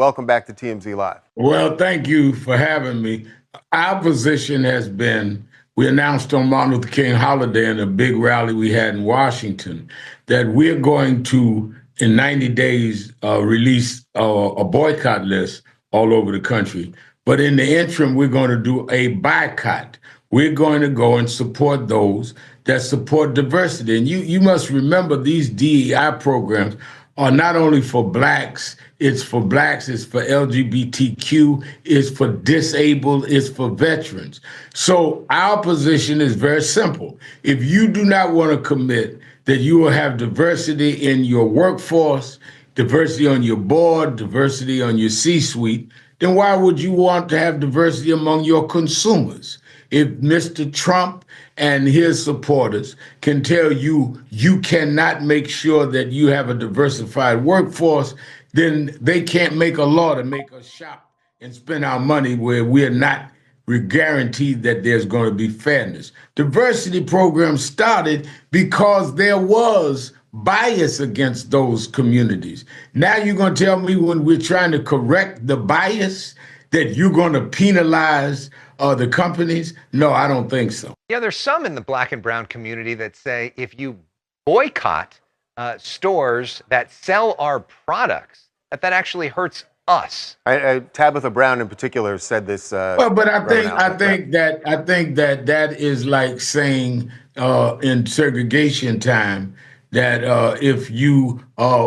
Welcome back to TMZ Live. Well, thank you for having me. Our position has been, we announced on Martin Luther King holiday in a big rally we had in Washington, that we're going to, in 90 days, release a boycott list all over the country. But in the interim, we're going to do a boycott. We're going to go and support those that support diversity. And you must remember these DEI programs are not only for blacks, it's for LGBTQ, it's for disabled, it's for veterans. So our position is very simple. If you do not want to commit that you will have diversity in your workforce, diversity on your board, diversity on your C-suite, then why would you want to have diversity among your consumers? If Mr. Trump and his supporters can tell you you cannot make sure that you have a diversified workforce, then they can't make a law to make us shop and spend our money where we're not guaranteed that there's going to be fairness. Diversity programs started because there was bias against those communities. Now you're going to tell me when we're trying to correct the bias that you're going to penalize the companies? No, I don't think so. Yeah, there's some in the black and brown community that say if you boycott stores that sell our products, that actually hurts us. Tabitha Brown in particular said this. But I think that is like saying in segregation time that if you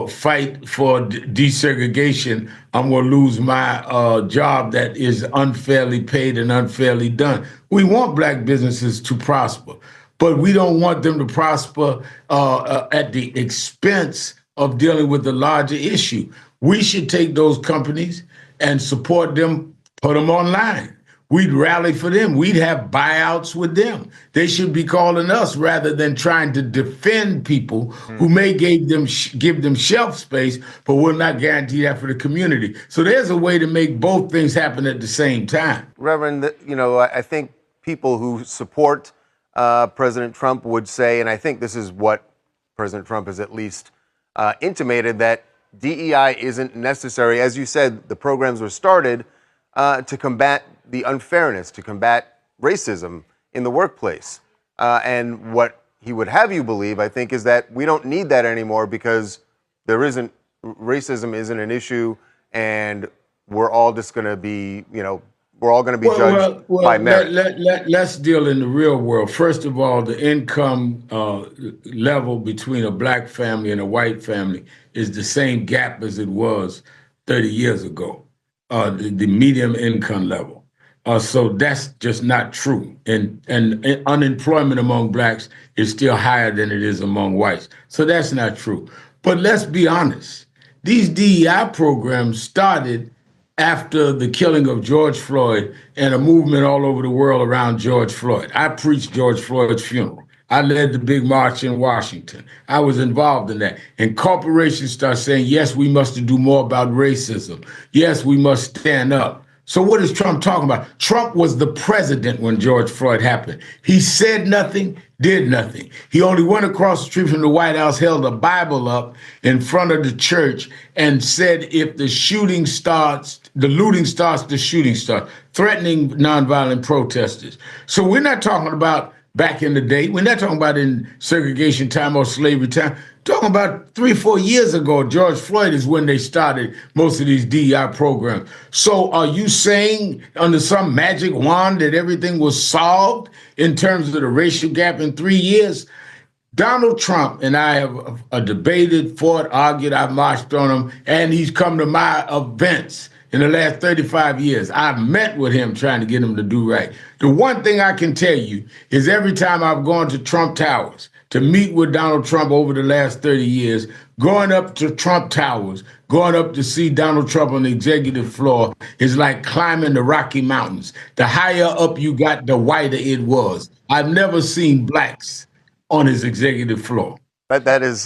fight for desegregation, I'm going to lose my job that is unfairly paid and unfairly done. We want black businesses to prosper, but we don't want them to prosper at the expense of dealing with the larger issue. We should take those companies and support them, put them online. We'd rally for them. We'd have buyouts with them. They should be calling us rather than trying to defend people who may give them shelf space, but will not guarantee that for the community. So there's a way to make both things happen at the same time. Reverend, I think people who support President Trump would say, and I think this is what President Trump has at least intimated, that DEI isn't necessary. As you said, the programs were started to combat the unfairness, to combat racism in the workplace. And what he would have you believe, I think, is that we don't need that anymore because racism isn't an issue, and we're all just going to be, we're all going to be judged by merit. Let's deal in the real world. First of all, the income level between a black family and a white family is the same gap as it was 30 years ago, the median income level. So that's just not true. And unemployment among blacks is still higher than it is among whites. So that's not true. But let's be honest. These DEI programs started after the killing of George Floyd and a movement all over the world around George Floyd. I preached George Floyd's funeral. I led the big march in Washington. I was involved in that. And corporations start saying, yes, we must do more about racism. Yes, we must stand up. So what is Trump talking about? Trump was the president when George Floyd happened. He said nothing, did nothing. He only went across the street from the White House, held a Bible up in front of the church and said, if the shooting starts, the looting starts, the shooting starts, threatening nonviolent protesters. So we're not talking about back in the day. We're not talking about in segregation time or slavery time. Talking about 3 or 4 years ago, George Floyd is when they started most of these DEI programs. So are you saying under some magic wand that everything was solved in terms of the racial gap in 3 years? Donald Trump and I have debated, fought, argued, I've marched on him, and he's come to my events in the last 35 years. I've met with him trying to get him to do right. The one thing I can tell you is every time I've gone to Trump Towers to meet with Donald Trump over the last 30 years, going up to Trump Towers, going up to see Donald Trump on the executive floor is like climbing the Rocky Mountains. The higher up you got, the whiter it was. I've never seen blacks on his executive floor. That is